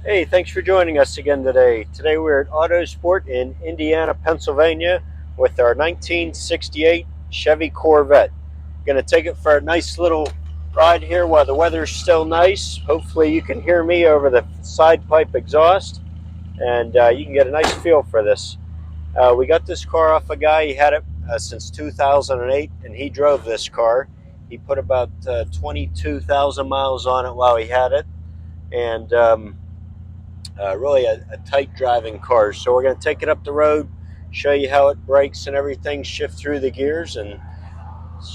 Hey, thanks for joining us again today. Today we're at Autosport in Indiana, Pennsylvania with our 1968 Chevy Corvette. Going to take it for a nice little ride here while the weather's still nice. Hopefully you can hear me over the side pipe exhaust and you can get a nice feel for this. We got this car off a guy. He had it since 2008 and he drove this car. He put about 22,000 miles on it while he had it, and really a tight driving car. So we're going to take it up the road, show you how it brakes and everything, shift through the gears and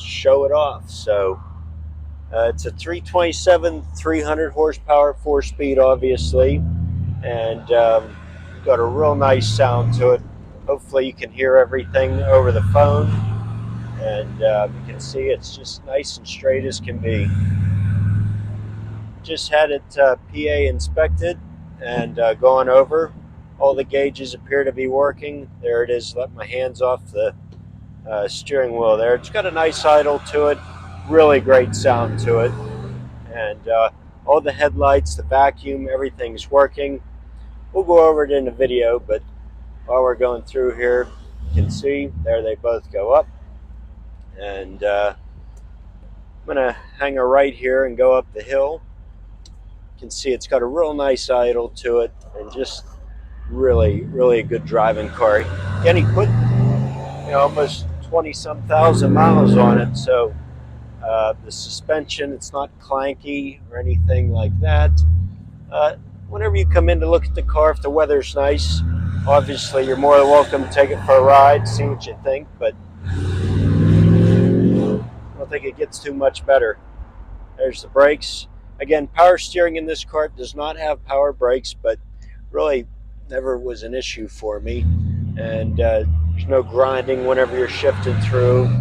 show it off. So it's a 327 300 horsepower 4-speed obviously, and got a real nice sound to it. Hopefully you can hear everything over the phone, and you can see it's just nice and straight as can be. Just had it PA inspected and gone over. All the gauges appear to be working. There it is. Let my hands off the steering wheel there. It's got a nice idle to it. Really great sound to it. And all the headlights, the vacuum, everything's working. We'll go over it in the video, but while we're going through here, you can see there they both go up. And I'm going to hang a right here and go up the hill. You can see it's got a real nice idle to it, and just really a good driving car. Again, he put almost 20-some thousand miles on it, so the suspension, it's not clanky or anything like that. Whenever you come in to look at the car, if the weather's nice, obviously you're more than welcome to take it for a ride, see what you think, but I don't think it gets too much better. There's the brakes. Again, power steering in this car. Does not have power brakes, but really never was an issue for me. And there's no grinding whenever you're shifting through.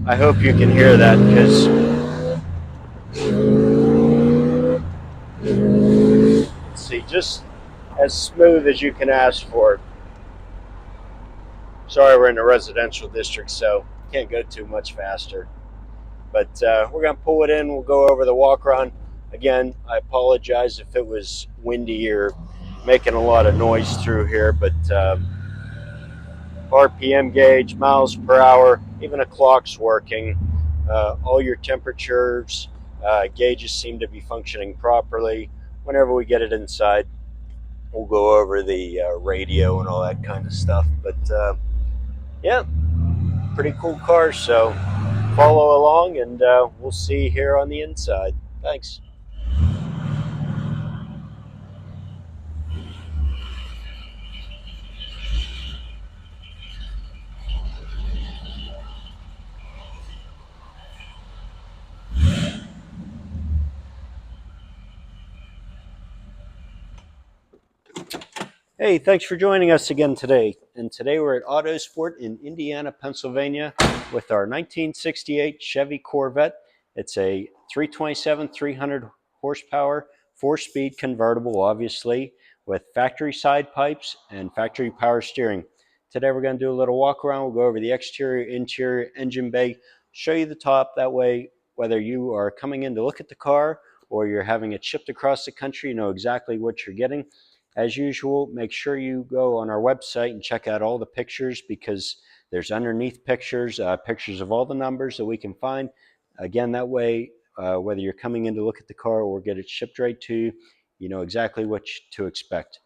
I hope you can hear that, because see, just as smooth as you can ask for. Sorry, we're in a residential district, so can't go too much faster. But we're going to pull it in. We'll go over the walk around. Again, I apologize if it was windy or making a lot of noise through here, but RPM gauge, miles per hour, even a clock's working. All your temperatures, gauges seem to be functioning properly. Whenever we get it inside, we'll go over the radio and all that kind of stuff. But yeah, pretty cool car. So follow along, and we'll see you here on the inside. Thanks. Hey, thanks for joining us again today. And today we're at Autosport in Indiana, Pennsylvania with our 1968 Chevy Corvette. It's a 327 300 horsepower 4-speed convertible, obviously, with factory side pipes and factory power steering. Today we're going to do a little walk around. We'll go over the exterior, interior, engine bay, show you the top. That way, whether you are coming in to look at the car or you're having it shipped across the country, you know exactly what you're getting. As usual, make sure you go on our website and check out all the pictures, because there's underneath pictures, pictures of all the numbers that we can find. Again, that way, whether you're coming in to look at the car or get it shipped right to you, you know exactly what to expect.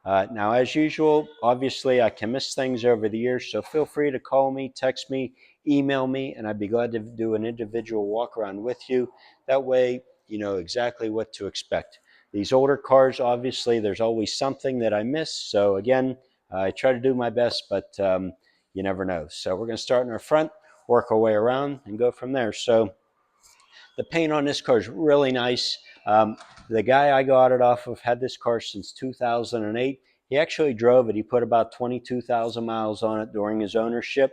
Now, as usual, obviously, I can miss things over the years, so feel free to call me, text me, email me, and I'd be glad to do an individual walk around with you. That way, you know exactly what to expect. These older cars, obviously, there's always something that I miss. So again, I try to do my best, but you never know. So we're going to start in our front, work our way around, and go from there. So the paint on this car is really nice. The guy I got it off of had this car since 2008. He actually drove it. He put about 22,000 miles on it during his ownership.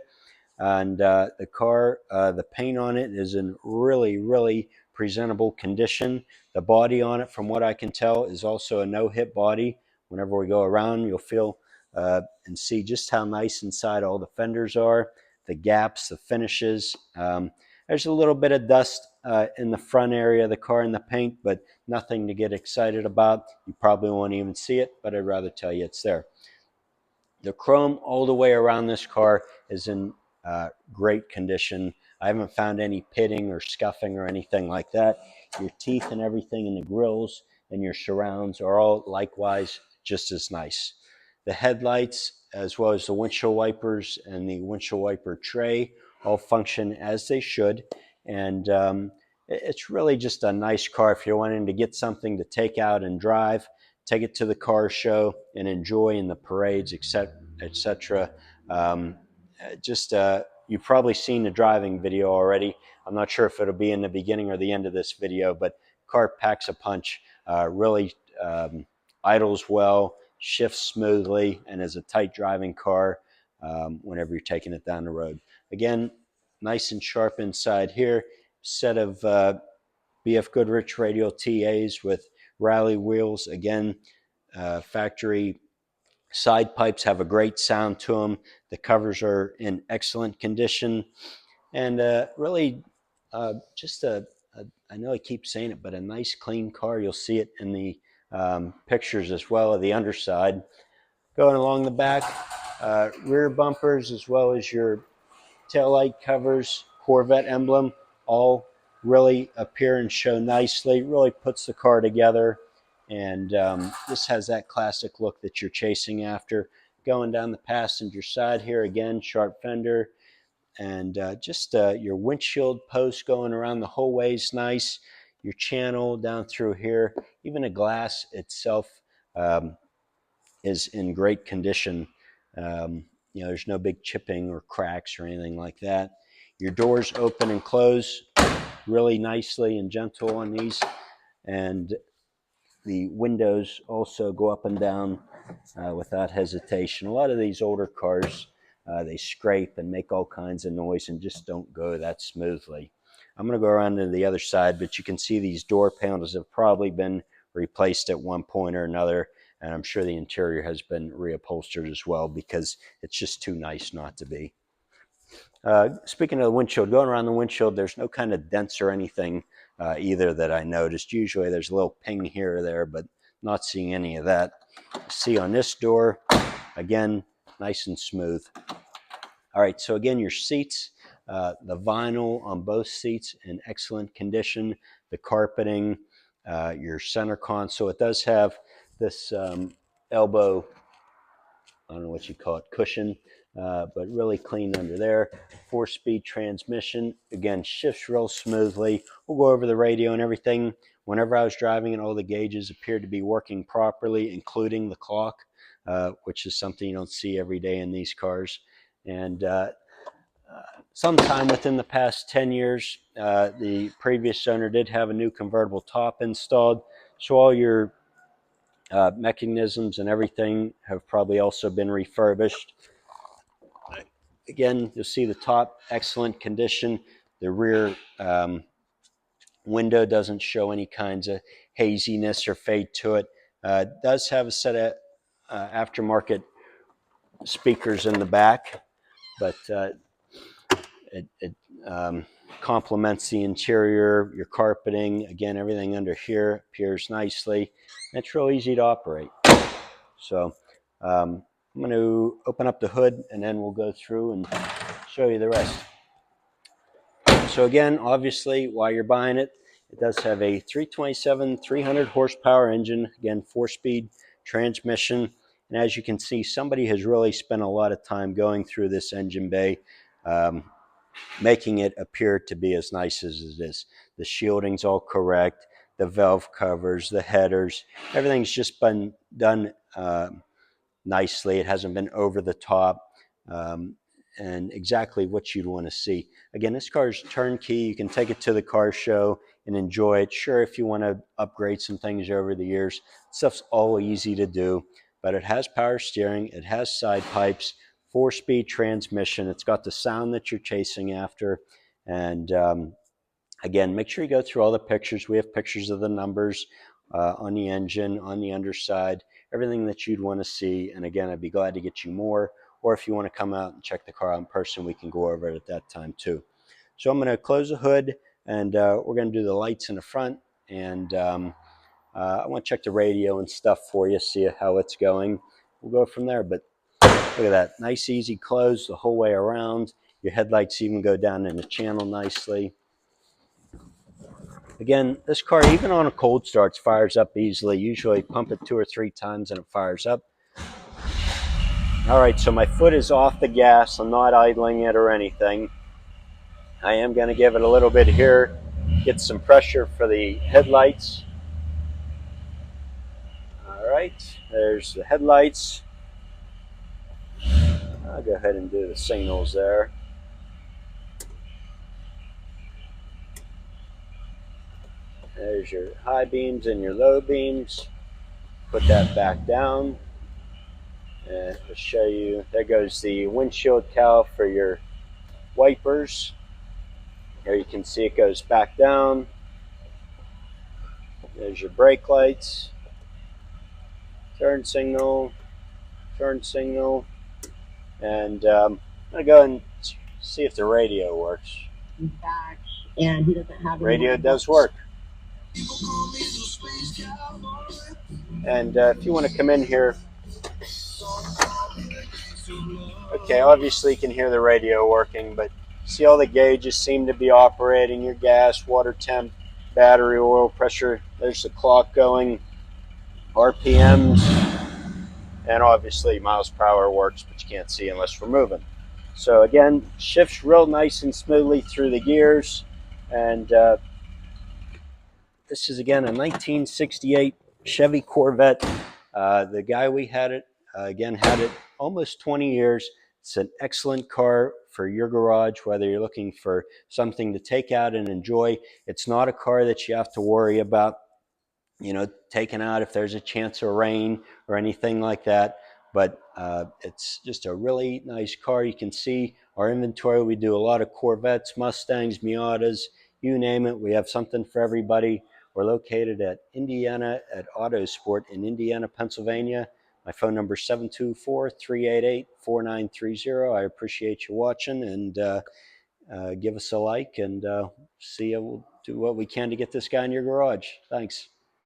And the car, the paint on it is in really presentable condition. The body on it, from what I can tell, is also a no-hit body. Whenever we go around, you'll feel and see just how nice inside all the fenders are, the gaps, the finishes. There's a little bit of dust in the front area of the car in the paint, but nothing to get excited about. You probably won't even see it, but I'd rather tell you it's there. The chrome all the way around this car is in great condition. I haven't found any pitting or scuffing or anything like that. Your teeth and everything in the grills and your surrounds are all likewise just as nice. The headlights, as well as the windshield wipers and the windshield wiper tray, all function as they should. And it's really just a nice car if you're wanting to get something to take out and drive, take it to the car show and enjoy in the parades, etc. You've probably seen the driving video already. I'm not sure if it'll be in the beginning or the end of this video, but car packs a punch, really idles well, shifts smoothly, and is a tight driving car whenever you're taking it down the road. Again, nice and sharp inside here. Set of BF Goodrich Radial TAs with rally wheels. Again, factory side pipes have a great sound to them. The covers are in excellent condition. And really I know I keep saying it, but a nice clean car. You'll see it in the pictures as well of the underside. Going along the back, rear bumpers as well as your taillight covers, Corvette emblem, all really appear and show nicely. Really puts the car together, and this has that classic look that you're chasing after. Going down the passenger side here, again, sharp fender, and your windshield post going around the whole way is nice. Your channel down through here, even the glass itself is in great condition. There's no big chipping or cracks or anything like that. Your doors open and close really nicely and gentle on these, and the windows also go up and down without hesitation. A lot of these older cars, they scrape and make all kinds of noise and just don't go that smoothly. I'm going to go around to the other side, but you can see these door panels have probably been replaced at one point or another, and I'm sure the interior has been reupholstered as well because it's just too nice not to be. Speaking of the windshield, going around the windshield, there's no kind of dents or anything either that I noticed. Usually there's a little ping here or there, but not seeing any of that. See on this door, again, nice and smooth. All right, so again, your seats, the vinyl on both seats in excellent condition, the carpeting, your center console. It does have this elbow, I don't know what you call it, cushion, but really clean under there. 4-speed transmission, again, shifts real smoothly. We'll go over the radio and everything. Whenever I was driving it, all the gauges appeared to be working properly, including the clock, which is something you don't see every day in these cars. And sometime within the past 10 years, the previous owner did have a new convertible top installed. So all your mechanisms and everything have probably also been refurbished. Again, you'll see the top, excellent condition. The rear window doesn't show any kinds of haziness or fade to it. It does have a set of aftermarket speakers in the back, but it complements the interior, your carpeting. Again, everything under here appears nicely. It's real easy to operate. So I'm going to open up the hood and then we'll go through and show you the rest. So again, obviously, while you're buying it, it does have a 327 300 horsepower engine, again, 4-speed transmission. And as you can see, somebody has really spent a lot of time going through this engine bay, making it appear to be as nice as it is. The shielding's all correct, the valve covers, the headers, everything's just been done nicely. It hasn't been over the top, and exactly what you'd want to see. Again, this car is turnkey. You can take it to the car show and enjoy it. Sure, if you want to upgrade some things over the years, stuff's all easy to do, but it has power steering, it has side pipes, 4-speed transmission, it's got the sound that you're chasing after, and again, make sure you go through all the pictures. We have pictures of the numbers on the engine, on the underside, everything that you'd want to see. And again, I'd be glad to get you more. Or if you want to come out and check the car out in person, we can go over it at that time too. So I'm going to close the hood, And we're going to do the lights in the front, and I want to check the radio and stuff for you, see how it's going. We'll go from there. But look at that, nice easy close the whole way around. Your headlights even go down in the channel nicely. Again, this car, even on a cold start, fires up easily. Usually pump it 2 or 3 times and it fires up. All right, so my foot is off the gas. I'm not idling it or anything. I am going to give it a little bit here, get some pressure for the headlights. All right, there's the headlights. I'll go ahead and do the signals there. There's your high beams and your low beams. Put that back down. And to show you, there goes the windshield cowl for your wipers. Here you can see it goes back down. There's your brake lights. Turn signal. Turn signal. And I'm going to go and see if the radio works. He's back, and he doesn't have Radio does work. And if you want to come in here, okay, obviously you can hear the radio working, but see all the gauges seem to be operating. Your gas, water temp, battery, oil pressure. There's the clock going, RPMs, and obviously miles per hour works, but you can't see unless we're moving. So again, shifts real nice and smoothly through the gears. And this is again a 1968 Chevy Corvette. The guy we had it, again, had it almost 20 years. It's an excellent car for your garage, whether you're looking for something to take out and enjoy. It's not a car that you have to worry about, you know, taking out if there's a chance of rain or anything like that. But it's just a really nice car. You can see our inventory. We do a lot of Corvettes, Mustangs, Miatas, you name it. We have something for everybody. We're located at Indiana at Autosport in Indiana, Pennsylvania. My phone number is 724-388-4930. I appreciate you watching, and give us a like, and we'll do what we can to get this guy in your garage. Thanks.